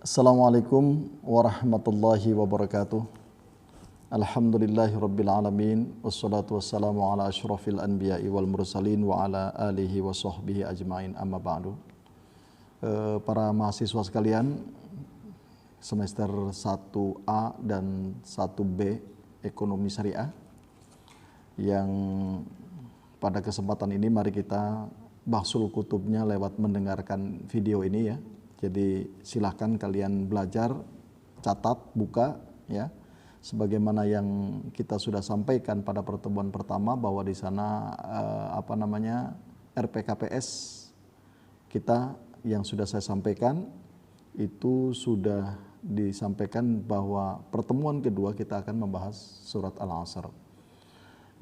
Assalamualaikum warahmatullahi wabarakatuh. Alhamdulillahirabbil alamin wassalatu wassalamu ala asyrafil anbiya'i wal mursalin wa ala alihi wa sahbihi ajmain amma ba'du. Para mahasiswa sekalian, semester 1A dan 1B Ekonomi Syariah, yang pada kesempatan ini mari kita bahsul kutubnya lewat mendengarkan video ini ya. Jadi silahkan kalian belajar, catat, buka ya. Sebagaimana yang kita sudah sampaikan pada pertemuan pertama bahwa di sana RPKPS kita yang sudah saya sampaikan itu sudah disampaikan bahwa pertemuan kedua kita akan membahas surat Al-Asr.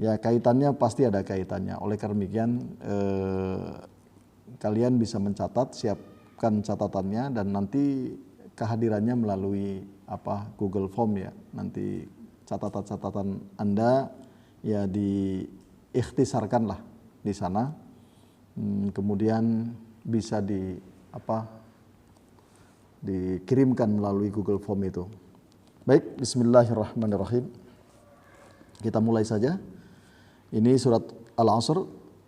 Ya, kaitannya pasti ada kaitannya. Oleh karena demikian kalian bisa mencatat, siapkan catatannya, dan nanti kehadirannya melalui Google Form ya. Nanti catatan-catatan Anda ya diikhtisarkanlah di sana. Kemudian bisa dikirimkan melalui Google Form itu. Baik, bismillahirrahmanirrahim. Kita mulai saja. Ini surat Al-Asr.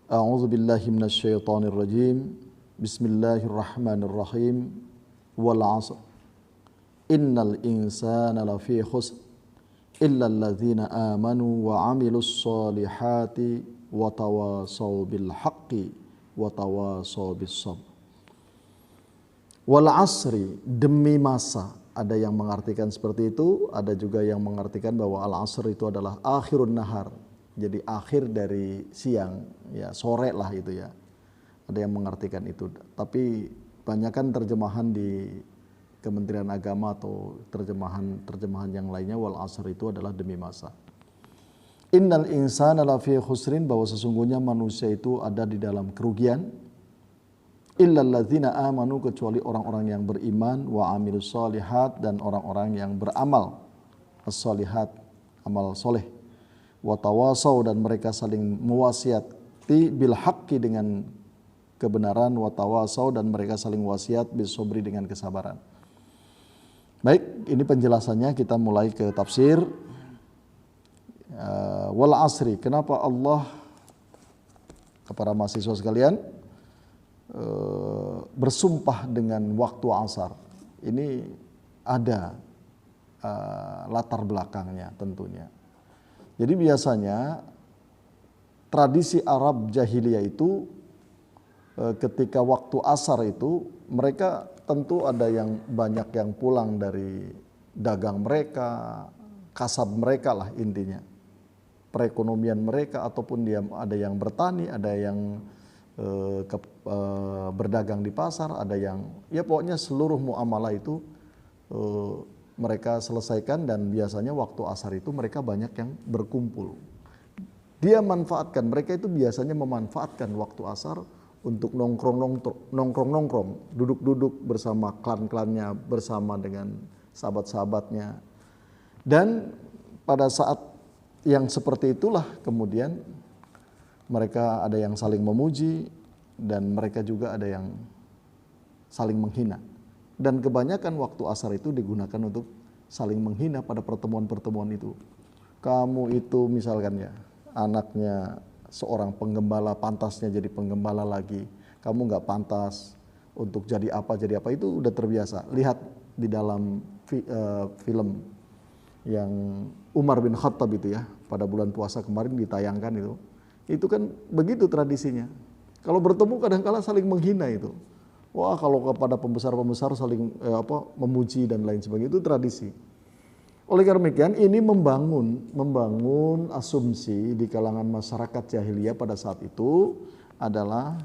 A'udzubillahi minasyaitonirrajim. Bismillahirrahmanirrahim. Wal 'asr. Innal insana lafi khusr illa alladzina amanu wa 'amilus solihati wa tawasaw bil haqqi wa tawasaw bis sabr. Wal 'asri, demi masa. Ada yang mengartikan seperti itu, ada juga yang mengartikan bahwa al-'asr itu adalah akhirun nahar. Jadi akhir dari siang, ya sore lah itu ya. Ada yang mengartikan itu. Tapi banyakkan terjemahan di Kementerian Agama atau terjemahan yang lainnya, wal 'asr itu adalah demi masa. Innal insana lafi khusrin, bahwa sesungguhnya manusia itu ada di dalam kerugian. Illal ladzina amanu, kecuali orang-orang yang beriman, wa amilus solihat, dan orang-orang yang beramal as-solihat, amal soleh, wa tawasaw, dan mereka saling mewasiati bil haqqi, dengan kebenaran, wa tawasaw, dan mereka saling wasiat bis sabri, dengan kesabaran. Baik, ini penjelasannya. Kita mulai ke tafsir. Wal 'asri, kenapa Allah, kepada mahasiswa sekalian, bersumpah dengan waktu asar? Ini ada latar belakangnya tentunya. Jadi biasanya tradisi Arab jahiliyah itu ketika waktu asar itu mereka tentu ada yang banyak yang pulang dari dagang mereka, kasab mereka lah intinya, perekonomian mereka, ataupun ada yang bertani, ada yang berdagang di pasar, ada yang ya pokoknya seluruh muamalah itu mereka selesaikan, dan biasanya waktu asar itu mereka banyak yang berkumpul. Mereka itu biasanya memanfaatkan waktu asar untuk nongkrong, duduk-duduk bersama klan-klannya, bersama dengan sahabat-sahabatnya. Dan pada saat yang seperti itulah kemudian mereka ada yang saling memuji, dan mereka juga ada yang saling menghina. Dan kebanyakan waktu asar itu digunakan untuk saling menghina pada pertemuan-pertemuan itu. Kamu itu misalkan ya, anaknya seorang penggembala, pantasnya jadi penggembala lagi. Kamu nggak pantas untuk jadi apa, itu udah terbiasa. Lihat di dalam film yang Umar bin Khattab itu ya, pada bulan puasa kemarin ditayangkan itu. Itu kan begitu tradisinya. Kalau bertemu kadang-kala saling menghina itu. Wah, kalau kepada pembesar-pembesar saling memuji dan lain sebagainya, itu tradisi. Oleh karena demikian, ini membangun asumsi di kalangan masyarakat jahiliyah pada saat itu adalah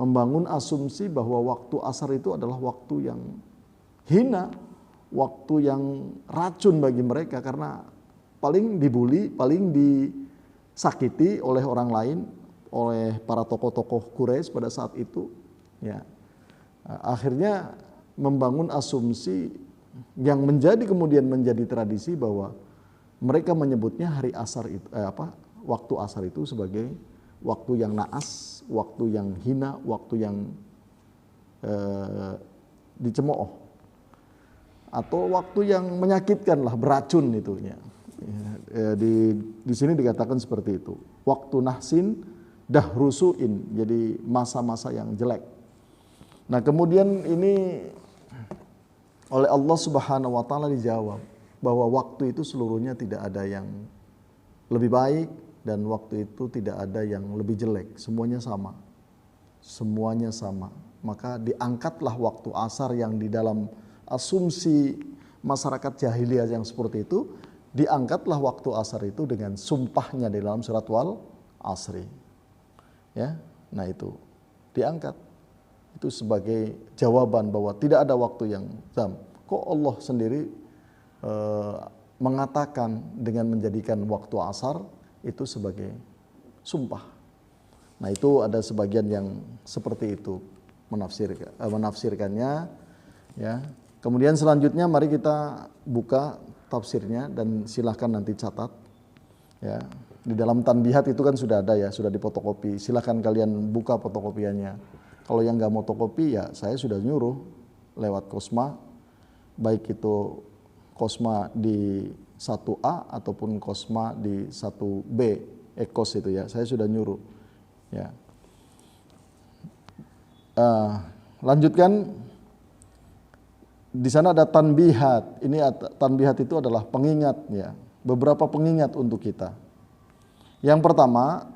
membangun asumsi bahwa waktu asar itu adalah waktu yang hina, waktu yang racun bagi mereka, karena paling dibully, paling disakiti oleh orang lain, oleh para tokoh-tokoh Quraisy pada saat itu. Ya, akhirnya membangun asumsi yang kemudian menjadi tradisi bahwa mereka menyebutnya waktu asar itu sebagai waktu yang naas, waktu yang hina, waktu yang dicemooh. atau waktu yang menyakitkan lah, beracun itu ya. Di sini dikatakan seperti itu. Waktu nahsin dahrusuin, jadi masa-masa yang jelek. Nah, kemudian ini oleh Allah Subhanahu wa taala dijawab bahwa waktu itu seluruhnya tidak ada yang lebih baik dan waktu itu tidak ada yang lebih jelek, semuanya sama. Semuanya sama. Maka diangkatlah waktu asar yang di dalam asumsi masyarakat jahiliyah yang seperti itu, diangkatlah waktu asar itu dengan sumpahnya di dalam surat Wal Asri. Ya. Nah, itu diangkat. Itu sebagai jawaban bahwa tidak ada waktu yang zam. Kok Allah sendiri mengatakan dengan menjadikan waktu asar itu sebagai sumpah. Nah, itu ada sebagian yang seperti itu menafsirkannya ya. Kemudian selanjutnya mari kita buka tafsirnya dan silahkan nanti catat ya. Di dalam tanbihat itu kan sudah ada ya, sudah difotokopi. Silahkan kalian buka fotokopiannya. Kalau yang nggak mau fotokopi ya saya sudah nyuruh lewat Kosma, baik itu Kosma di 1A ataupun Kosma di 1B, Ekos itu ya, saya sudah nyuruh. Ya. Lanjutkan, di sana ada tanbihat. Ini tanbihat itu adalah pengingat ya, beberapa pengingat untuk kita. Yang pertama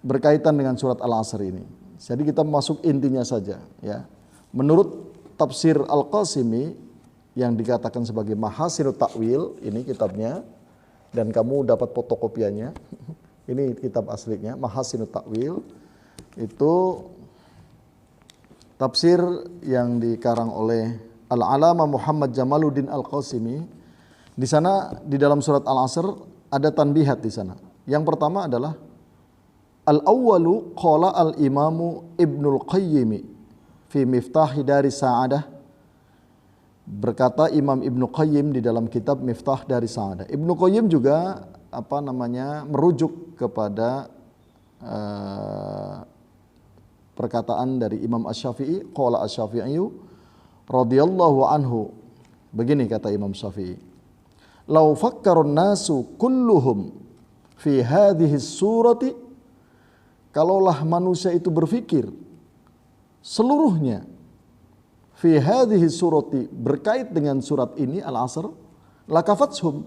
berkaitan dengan surat Al-Asr ini. Jadi kita masuk intinya saja ya. Menurut tafsir Al-Qasimi yang dikatakan sebagai Mahasinut Ta'wil, ini kitabnya dan kamu dapat fotokopiannya. Ini kitab aslinya, Mahasinut Ta'wil. Itu tafsir yang dikarang oleh Al-Alama Muhammad Jamaluddin Al-Qasimi. Di sana di dalam surat Al-Asr ada tanbihat di sana. Yang pertama adalah Al-awwalu qala al-imamu Ibnul Qayyim fi Miftahi Dari Sa'adah. Berkata Imam Ibnu Qayyim di dalam kitab Miftah Dari Sa'adah. Ibnu Qayyim juga merujuk kepada perkataan dari Imam Asy-Syafi'i, qala Asy-Syafi'i radhiyallahu anhu. Begini kata Imam Syafi'i. Lau fakkarun nasu kulluhum fi hadhihi surati, kalaulah manusia itu berfikir seluruhnya fi hadhihi surati, berkait dengan surat ini Al-Asr, lakafatshum,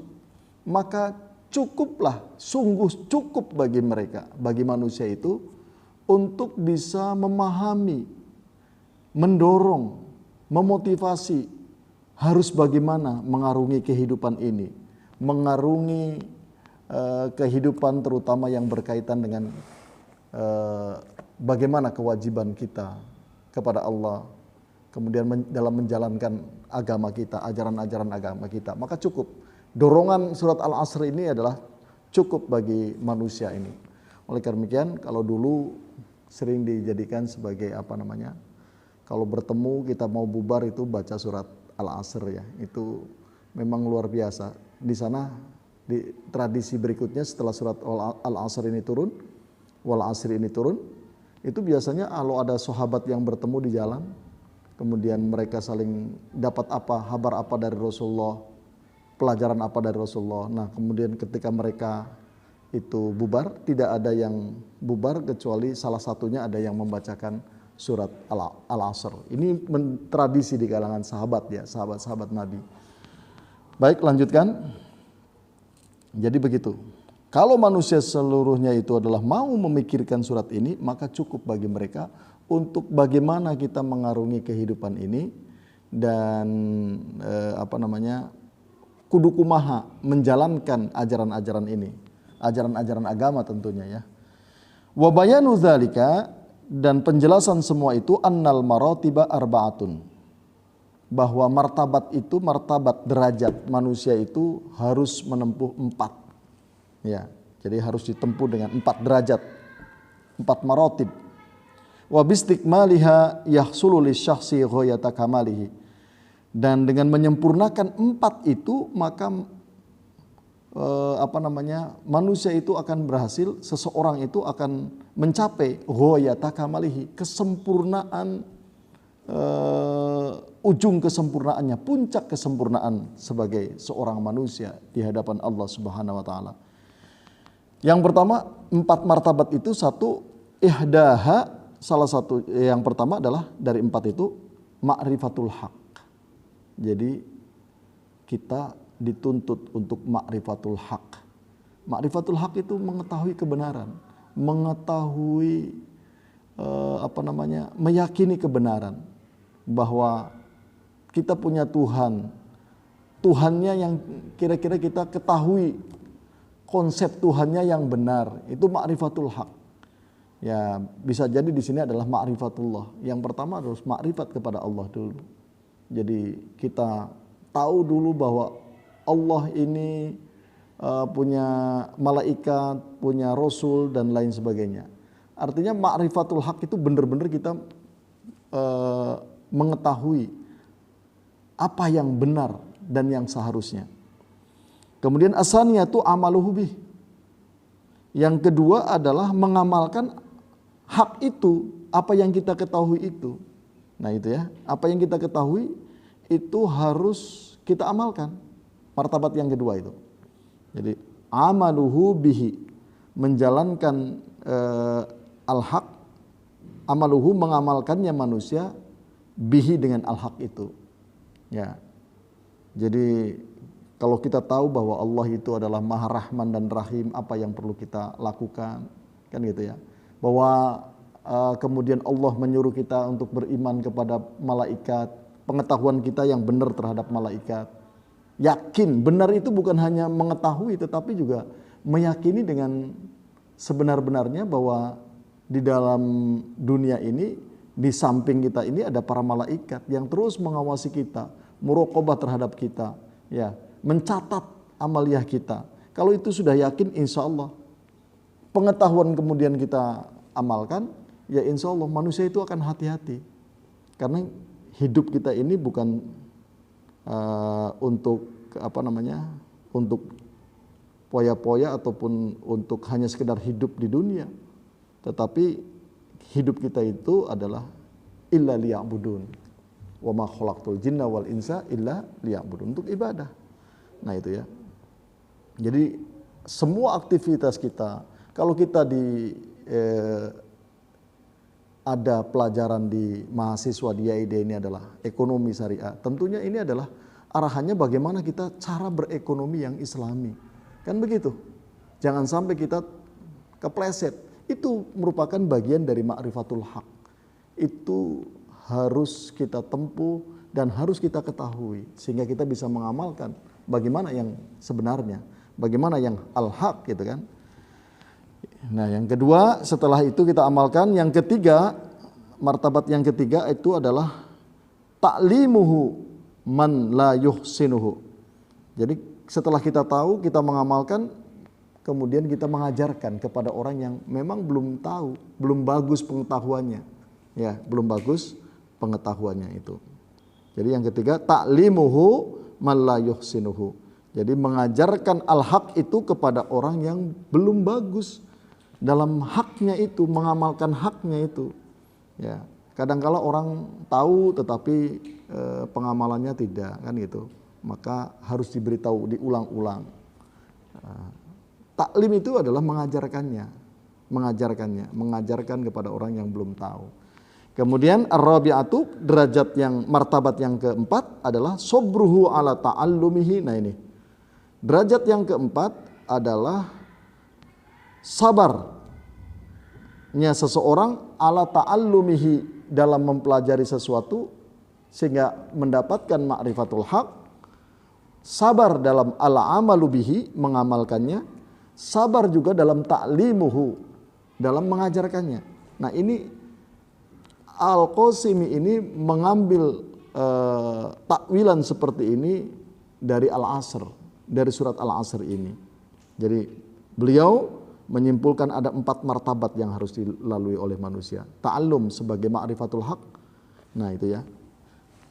maka cukuplah, sungguh cukup bagi mereka, bagi manusia itu untuk bisa memahami, mendorong, memotivasi harus bagaimana mengarungi kehidupan ini, mengarungi kehidupan terutama yang berkaitan dengan bagaimana kewajiban kita kepada Allah, kemudian dalam menjalankan agama kita, ajaran-ajaran agama kita. Maka cukup. Dorongan surat Al-Asr ini adalah cukup bagi manusia ini. Oleh karena demikian, kalau dulu sering dijadikan sebagai kalau bertemu kita mau bubar itu baca surat Al-Asr ya. Itu memang luar biasa. Di sana di tradisi berikutnya setelah surat Al-Asr ini turun, Wal Asri ini turun, itu biasanya kalau ada sahabat yang bertemu di jalan, kemudian mereka saling dapat kabar apa dari Rasulullah, pelajaran apa dari Rasulullah. Nah, kemudian ketika mereka itu bubar, tidak ada yang bubar kecuali salah satunya ada yang membacakan surat Al-Asr. Ini tradisi di kalangan sahabat ya, sahabat-sahabat Nabi. Baik, lanjutkan. Jadi begitu. Kalau manusia seluruhnya itu adalah mau memikirkan surat ini, maka cukup bagi mereka untuk bagaimana kita mengarungi kehidupan ini dan kudu kumaha menjalankan ajaran-ajaran ini, ajaran-ajaran agama tentunya ya. Wa bayanu dzalika, dan penjelasan semua itu annal maratiba arba'atun, bahwa martabat itu, martabat derajat manusia itu harus menempuh 4 ya. Jadi harus ditempuh dengan 4 derajat, 4 maratib. Wa bistikmaliha yahsulu lisyakhsi ghayata kamalihi, dan dengan menyempurnakan 4 itu maka manusia itu akan berhasil, seseorang itu akan mencapai ghayata kamalihi, kesempurnaan ujung kesempurnaannya, puncak kesempurnaan sebagai seorang manusia di hadapan Allah Subhanahu wa taala. Yang pertama, 4 martabat itu satu ihdaha, salah satu yang pertama adalah dari 4 itu ma'rifatul haq. Jadi kita dituntut untuk ma'rifatul haq. Ma'rifatul haq itu mengetahui kebenaran, mengetahui meyakini kebenaran bahwa kita punya Tuhan. Tuhannya yang kira-kira kita ketahui konsep Tuhannya yang benar, itu ma'rifatul haq. Ya, bisa jadi di sini adalah ma'rifatullah. Yang pertama harus ma'rifat kepada Allah dulu. Jadi kita tahu dulu bahwa Allah ini punya malaikat, punya rasul dan lain sebagainya. Artinya ma'rifatul haq itu benar-benar kita mengetahui apa yang benar dan yang seharusnya. Kemudian asaniyatu amaluhu bih. Yang kedua adalah mengamalkan hak itu, apa yang kita ketahui itu. Nah itu ya, apa yang kita ketahui itu harus kita amalkan. Martabat yang kedua itu. Jadi amaluhu bihi, menjalankan al-haq, amaluhu mengamalkannya manusia bihi dengan al-haq itu. Ya. Jadi kalau kita tahu bahwa Allah itu adalah Maha Rahman dan Rahim, apa yang perlu kita lakukan? Kan gitu ya. Bahwa kemudian Allah menyuruh kita untuk beriman kepada malaikat, pengetahuan kita yang benar terhadap malaikat. Yakin, benar itu bukan hanya mengetahui tetapi juga meyakini dengan sebenar-benarnya bahwa di dalam dunia ini, di samping kita ini ada para malaikat yang terus mengawasi kita, muraqabah terhadap kita, ya, mencatat amaliyah kita. Kalau itu sudah yakin, insya Allah pengetahuan kemudian kita amalkan, ya insya Allah manusia itu akan hati-hati. Karena hidup kita ini bukan untuk untuk poya-poya ataupun untuk hanya sekedar hidup di dunia. Tetapi hidup kita itu adalah illa liya'budun. Wa ma khalaqtul jinna wal insa illa liya'budun, untuk ibadah. Nah itu ya. Jadi semua aktivitas kita, kalau kita ada pelajaran di mahasiswa di IAID ini adalah ekonomi syariah, tentunya ini adalah arahannya bagaimana kita cara berekonomi yang islami. Kan begitu. Jangan sampai kita kepleset. Itu merupakan bagian dari ma'rifatul haq. Itu harus kita tempuh dan harus kita ketahui sehingga kita bisa mengamalkan bagaimana yang sebenarnya, bagaimana yang al-haq gitu kan. Nah, yang kedua setelah itu kita amalkan, yang ketiga, martabat yang ketiga itu adalah ta'limuhu man la yuhsinuhu. Jadi setelah kita tahu, kita mengamalkan, kemudian kita mengajarkan kepada orang yang memang belum tahu, belum bagus pengetahuannya. Ya, belum bagus pengetahuannya itu. Jadi yang ketiga, ta'limuhu man la yuhsinuhu. Jadi mengajarkan al-haq itu kepada orang yang belum bagus dalam haknya itu, mengamalkan haknya itu. Ya, kadangkala orang tahu tetapi pengamalannya tidak, kan gitu. Maka harus diberitahu, diulang-ulang. Taklim itu adalah mengajarkan kepada orang yang belum tahu. Kemudian ar-rabi'atu, derajat yang martabat yang keempat adalah sobruhu ala ta'allumihi. Nah ini, derajat yang keempat adalah sabarnya seseorang ala ta'allumihi, dalam mempelajari sesuatu sehingga mendapatkan ma'rifatul haq. Sabar dalam al-amalu bihi, mengamalkannya. Sabar juga dalam ta'limuhu, dalam mengajarkannya. Nah ini Al-Qasimi ini mengambil takwilan seperti ini dari Al-Asr, dari surat Al-Asr ini. Jadi beliau menyimpulkan ada 4 martabat yang harus dilalui oleh manusia. Ta'allum sebagai ma'rifatul haq. Nah itu ya.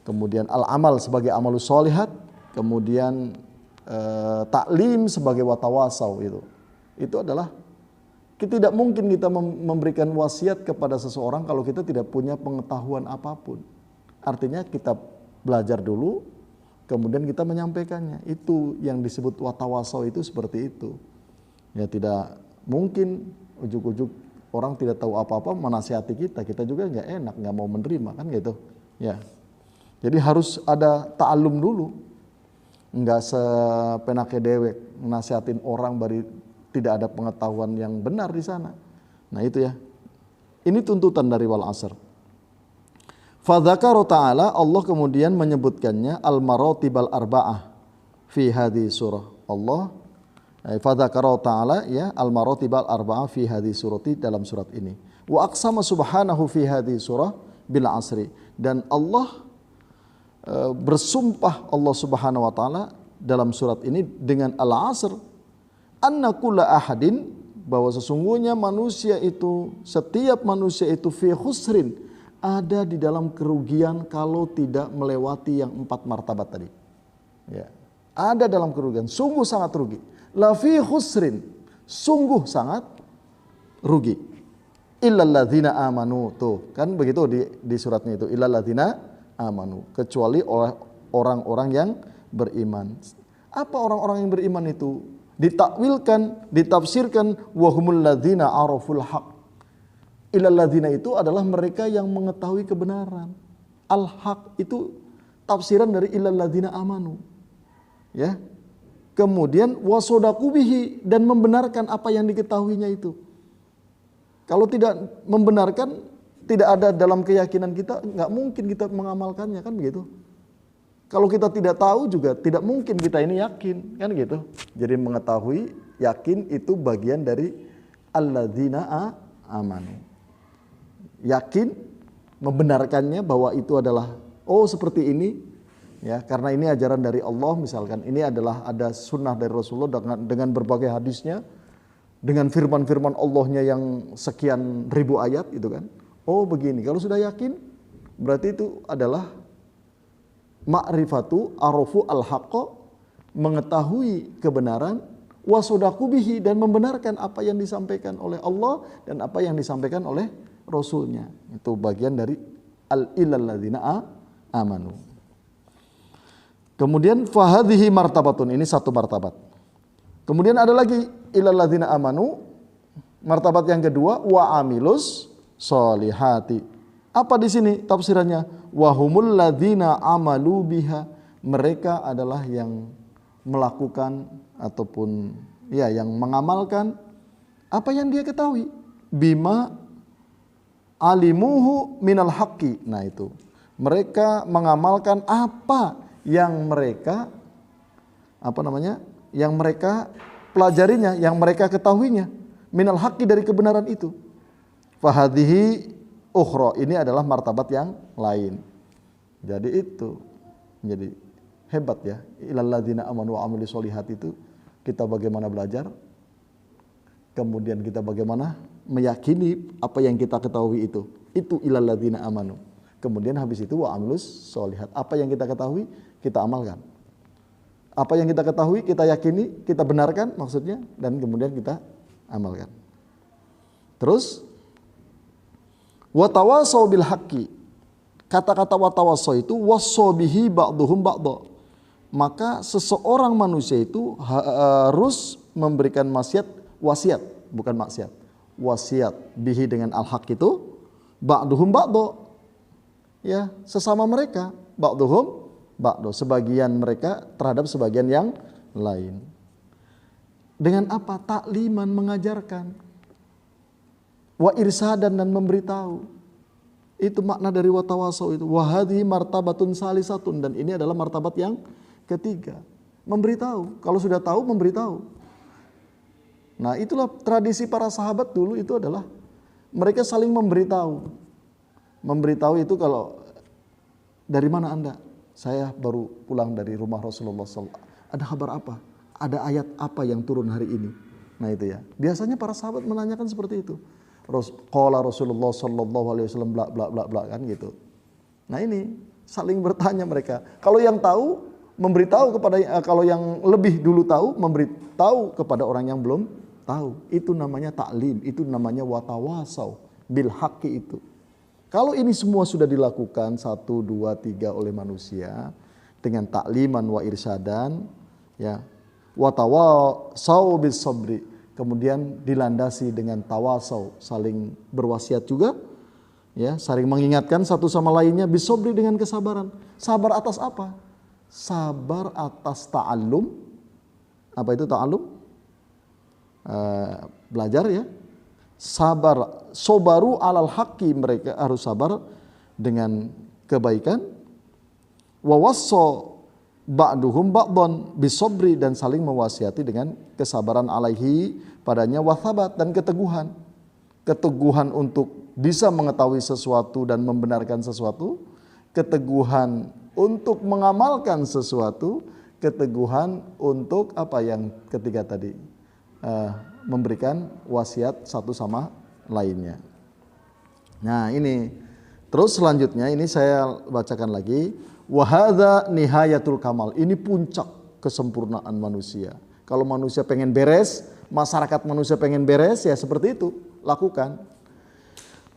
Kemudian al-amal sebagai amalus sholihat. Kemudian taklim sebagai watawasau itu. Itu adalah tidak mungkin kita memberikan wasiat kepada seseorang kalau kita tidak punya pengetahuan apapun. Artinya kita belajar dulu, kemudian kita menyampaikannya. Itu yang disebut watawasau itu seperti itu. Ya tidak mungkin ujuk-ujuk orang tidak tahu apa-apa menasihati kita juga nggak enak, nggak mau menerima kan gitu. Ya. Jadi harus ada ta'allum dulu. Nggak sepenake dewek nasihatin orang bari tidak ada pengetahuan yang benar di sana. Nah itu ya. Ini tuntutan dari wal asr. Fadzakara ta'ala, Allah kemudian menyebutkannya al-maratibal arba'ah fi hadhihi surah. Allah fadzakara ta'ala ya al-maratibal arba'ah fi hadhihi surati, dalam surat ini. Wa aqsama subhanahu fi hadhihi surah bil asri, dan Allah bersumpah Allah Subhanahu wa taala dalam surat ini dengan al-asr, anna kulla ahadin, bahwa sesungguhnya manusia itu, setiap manusia itu fi khusrin, ada di dalam kerugian kalau tidak melewati yang 4 martabat tadi. Ya. Ada dalam kerugian, sungguh sangat rugi. La fi khusrin, sungguh sangat rugi. Illal ladzina amanu, tuh kan begitu di suratnya itu, illal ladzina amanu, kecuali oleh orang-orang yang beriman. Apa orang-orang yang beriman itu? Ditakwilkan, ditafsirkan wahumul ladzina araful haq. Illal ladzina itu adalah mereka yang mengetahui kebenaran. Al-haq itu tafsiran dari illal ladzina amanu. Ya. Kemudian wasodaqu bihi, dan membenarkan apa yang diketahuinya itu. Kalau tidak membenarkan, tidak ada dalam keyakinan kita, nggak mungkin kita mengamalkannya, kan begitu. Kalau kita tidak tahu juga tidak mungkin kita ini yakin, kan gitu. Jadi mengetahui, yakin itu bagian dari alladzina amanu. Yakin, membenarkannya bahwa itu adalah seperti ini, ya, karena ini ajaran dari Allah misalkan. Ini adalah ada sunnah dari Rasulullah dengan berbagai hadisnya, dengan firman-firman Allahnya yang sekian ribu ayat itu kan. Oh begini, kalau sudah yakin berarti itu adalah ma'rifatu arafu al-haqqa, mengetahui kebenaran, wasodaqu bihi, dan membenarkan apa yang disampaikan oleh Allah dan apa yang disampaikan oleh Rasulnya. Itu bagian dari al-illal ladzina amanu. Kemudian fahadhihi martabatun, ini satu martabat. Kemudian ada lagi illal ladzina amanu, martabat yang kedua, wa amilus solihati. Apa di sini tafsirannya? Wahumul ladzina amalu biha, mereka adalah yang melakukan ataupun ya yang mengamalkan apa yang dia ketahui. Bima alimuhu minal haqqi. Nah itu, mereka mengamalkan apa yang mereka yang mereka pelajarinya, yang mereka ketahuinya, minal haqqi, dari kebenaran itu. Fahadhihi ukhra, ini adalah martabat yang lain. Jadi itu, jadi hebat ya. Illal ladzina amanu wa amilus solihat itu kita bagaimana belajar, kemudian kita bagaimana meyakini apa yang kita ketahui itu illal ladzina amanu. Kemudian habis itu wa amilus solihat, apa yang kita ketahui kita amalkan. Apa yang kita ketahui kita yakini, kita benarkan maksudnya, dan kemudian kita amalkan. Terus watawasau bil haqqi, kata-kata watawasau itu wasobihi ba'duhum ba'da, maka seseorang manusia itu harus memberikan wasiat, bukan maksiat, wasiat bihi dengan al-haq itu ba'duhum ba'da, ya, sesama mereka, ba'duhum ba'da, sebagian mereka terhadap sebagian yang lain. Dengan apa? Takliman, mengajarkan. Wa irsadan, dan memberitahu. Itu makna dari watawasau itu. Wahadhi martabatun salisatun, dan ini adalah martabat yang ketiga. Memberitahu. Kalau sudah tahu, memberitahu. Nah itulah tradisi para sahabat dulu, itu adalah mereka saling memberitahu. Memberitahu itu kalau dari mana Anda? Saya baru pulang dari rumah Rasulullah SAW. Ada kabar apa? Ada ayat apa yang turun hari ini? Nah itu ya. Biasanya para sahabat menanyakan seperti itu. Qala Rasulullah sallallahu alaihi wasallam bla bla bla bla, kan gitu. Nah ini saling bertanya mereka. Kalau yang tahu memberitahu kepada, kalau yang lebih dulu tahu memberitahu kepada orang yang belum tahu. Itu namanya taklim, itu namanya watawasau bil haqqi itu. Kalau ini semua sudah dilakukan 1, 2, 3 oleh manusia dengan takliman wa irsyadan, ya, wa tawasau bis sabri, kemudian dilandasi dengan tawasau, saling berwasiat juga, ya, saling mengingatkan satu sama lainnya, bis sabri dengan kesabaran. Sabar atas apa? Sabar atas ta'allum. Apa itu ta'allum? Belajar, ya. Sabar, sobaru alal haqqi, mereka harus sabar dengan kebaikan. Wa wasso ba'duhum ba'dhan bisobri, dan saling mewasiati dengan kesabaran alaihi padanya, wathabat, dan keteguhan. Keteguhan untuk bisa mengetahui sesuatu dan membenarkan sesuatu, keteguhan untuk mengamalkan sesuatu, keteguhan untuk apa yang ketiga tadi, memberikan wasiat satu sama lainnya. Nah ini, terus selanjutnya ini saya bacakan lagi. Wahadha nihayatul kamal, ini puncak kesempurnaan manusia. Kalau manusia pengen beres, masyarakat manusia pengen beres, ya seperti itu, lakukan.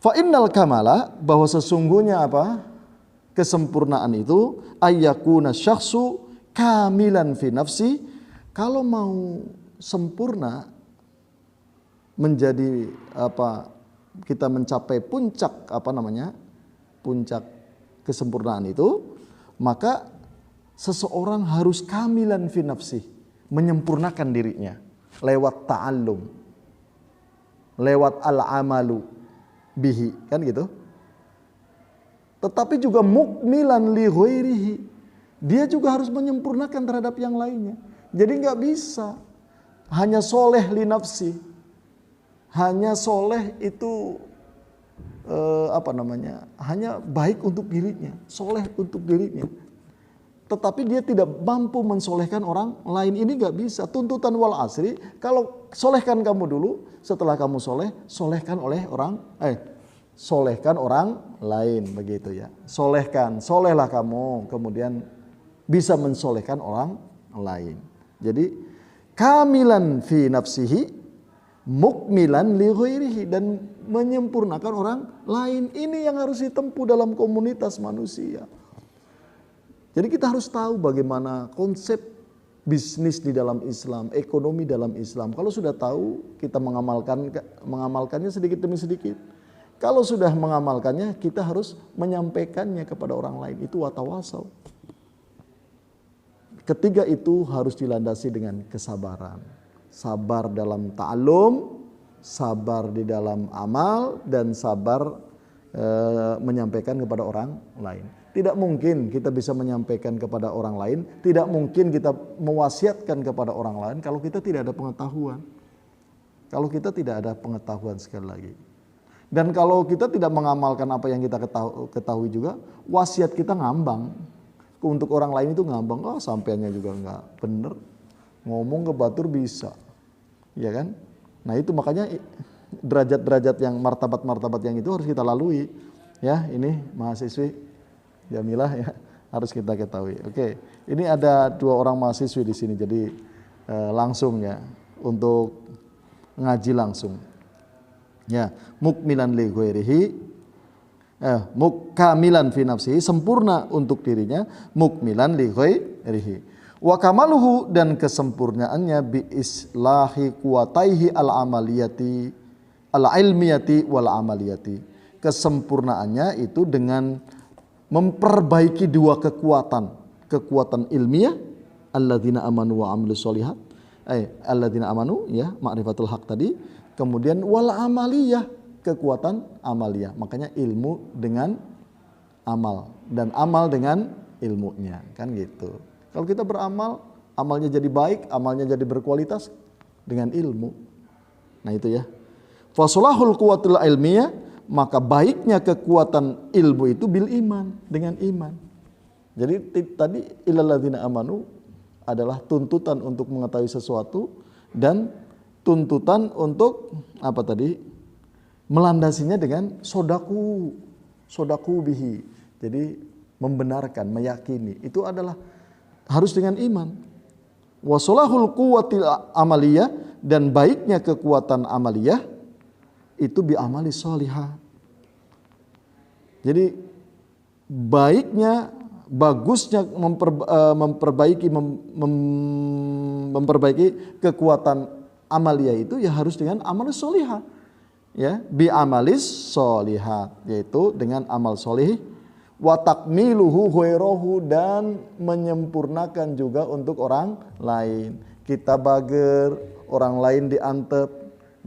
Fa innal kamala, bahwa sesungguhnya apa? Kesempurnaan itu ayyakuna syakhsu kamilan fi nafsi. Kalau mau sempurna, menjadi apa, kita mencapai puncak apa namanya, puncak kesempurnaan itu, maka seseorang harus kamilan fi nafsi, menyempurnakan dirinya lewat ta'allum, lewat al-amalu bihi, kan gitu. Tetapi juga mukmilan li ghairihi, dia juga harus menyempurnakan terhadap yang lainnya. Jadi nggak bisa hanya soleh li nafsi, hanya soleh itu hanya baik untuk dirinya, soleh untuk dirinya, tetapi dia tidak mampu mensolehkan orang lain. Ini nggak bisa. Tuntutan wal asri, kalau solehkan kamu dulu, setelah kamu soleh, solehkan orang lain, begitu ya. Solehlah kamu, kemudian bisa mensolehkan orang lain. Jadi kamilan fi nafsihi, mukmilan li ghairihi, dan menyempurnakan orang lain. Ini yang harus ditempuh dalam komunitas manusia. Jadi kita harus tahu bagaimana konsep bisnis di dalam Islam, ekonomi dalam Islam. Kalau sudah tahu, kita mengamalkannya sedikit demi sedikit. Kalau sudah mengamalkannya, kita harus menyampaikannya kepada orang lain. Itu watawasau. Ketiga itu harus dilandasi dengan kesabaran. Sabar dalam ta'allum, sabar di dalam amal, dan sabar menyampaikan kepada orang lain. Tidak mungkin kita bisa menyampaikan kepada orang lain, tidak mungkin kita mewasiatkan kepada orang lain kalau kita tidak ada pengetahuan. Kalau kita tidak ada pengetahuan, sekali lagi. Dan kalau kita tidak mengamalkan apa yang kita ketahui juga, wasiat kita ngambang. Untuk orang lain itu ngambang, oh sampaiannya juga nggak bener, ngomong ke batur bisa, ya kan? Nah itu makanya derajat-derajat yang martabat-martabat yang itu harus kita lalui. Ya, ini mahasiswi Jamilah ya, harus kita ketahui. Oke, ini ada 2 orang mahasiswi di sini, jadi langsung ya untuk ngaji langsung. Ya, mukmilan li ghairihi, mukamilan fi nafsihi, sempurna untuk dirinya, mukmilan li ghairihi. Wa kamaluhu, dan kesempurnaannya bi islahi kuwataihi al-amaliyati al-ilmiyati wal amaliyati. Kesempurnaannya itu dengan memperbaiki 2 kekuatan ilmiah, alladzina amanu wa amilus sholihat, alladzina amanu ya, ma'rifatul haq tadi, kemudian wal amaliyah, kekuatan amaliyah. Makanya ilmu dengan amal, dan amal dengan ilmunya, kan gitu. Kalau kita beramal, amalnya jadi baik, amalnya jadi berkualitas dengan ilmu. Nah itu ya. Fasolahul quwatul ilmiyah, maka baiknya kekuatan ilmu itu bil iman, dengan iman. Jadi tadi illalladzina amanu adalah tuntutan untuk mengetahui sesuatu, dan tuntutan untuk apa tadi? Melandasinya dengan sodaku bihi. Jadi membenarkan, meyakini. Itu adalah harus dengan iman. Wasolahul quwatil amaliyah, dan baiknya kekuatan amaliyah itu bi amali sholihah, Jadi baiknya, bagusnya memperbaiki kekuatan amalia itu ya harus dengan amal solihah, ya, bi amalis solihat, yaitu dengan amal solih, wa takmiluhu ghairahu, dan menyempurnakan juga untuk orang lain. Kita bager, orang lain diantep,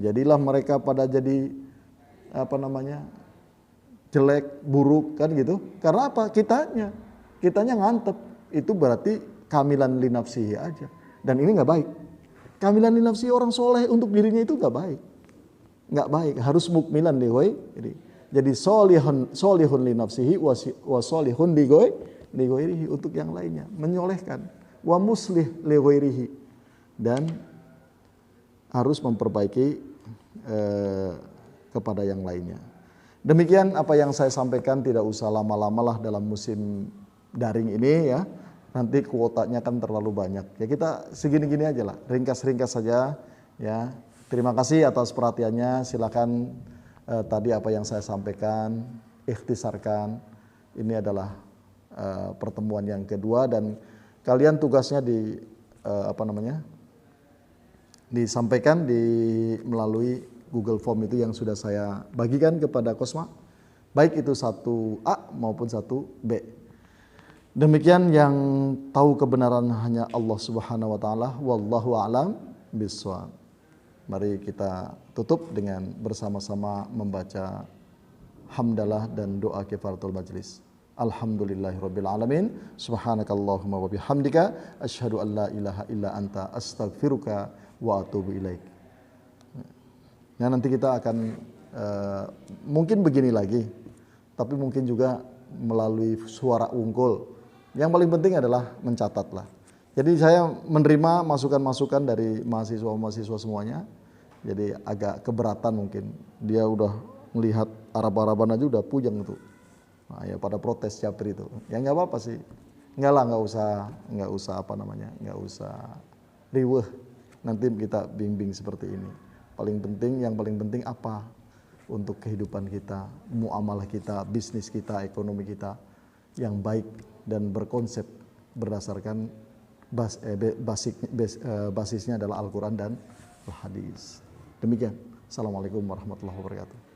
jadilah mereka pada jadi jelek, buruk kan gitu. Karena apa? Kitanya ngantep. Itu berarti kamilan li nafsihi aja. Dan ini nggak baik. Kamilan li nafsihi, orang soleh untuk dirinya itu nggak baik. Nggak baik. Harus mukmilan li ghairi. Jadi solihun li nafsihi wa solihun li ghairihi, untuk yang lainnya. Menyolehkan. Wa muslih li ghairihi. Dan harus memperbaiki kepada yang lainnya. Demikian apa yang saya sampaikan, tidak usah lama-lama lah dalam musim daring ini ya. Nanti kuotanya kan terlalu banyak. Ya kita segini-gini aja lah, ringkas-ringkas saja ya. Terima kasih atas perhatiannya. Silakan tadi apa yang saya sampaikan, ikhtisarkan. Ini adalah pertemuan yang kedua dan kalian tugasnya disampaikan melalui Google Form itu yang sudah saya bagikan kepada Kosma, baik itu 1A maupun 1B. Demikian, yang tahu kebenaran hanya Allah Subhanahu wa taala, wallahu a'lam bishawab. Mari kita tutup dengan bersama-sama membaca hamdalah dan doa kifaratul majlis. Alhamdulillahirabbil alamin. Subhanakallahumma wa bihamdika asyhadu an la ilaha illa anta astaghfiruka wa atubu ilaik. Ya, nanti kita akan mungkin begini lagi, tapi mungkin juga melalui suara unggul. Yang paling penting adalah mencatatlah. Jadi saya menerima masukan-masukan dari mahasiswa-mahasiswa semuanya. Jadi agak keberatan mungkin. Dia udah melihat Arab-Araban aja udah pujang tuh. Nah, ya pada protes chapter itu. Ya nggak apa-apa sih. Nggak usah nggak usah riweuh. Nanti kita bimbing seperti ini. Yang paling penting apa untuk kehidupan kita, muamalah kita, bisnis kita, ekonomi kita yang baik dan berkonsep berdasarkan basisnya adalah Al-Quran dan Al-Hadis. Demikian. Assalamualaikum warahmatullahi wabarakatuh.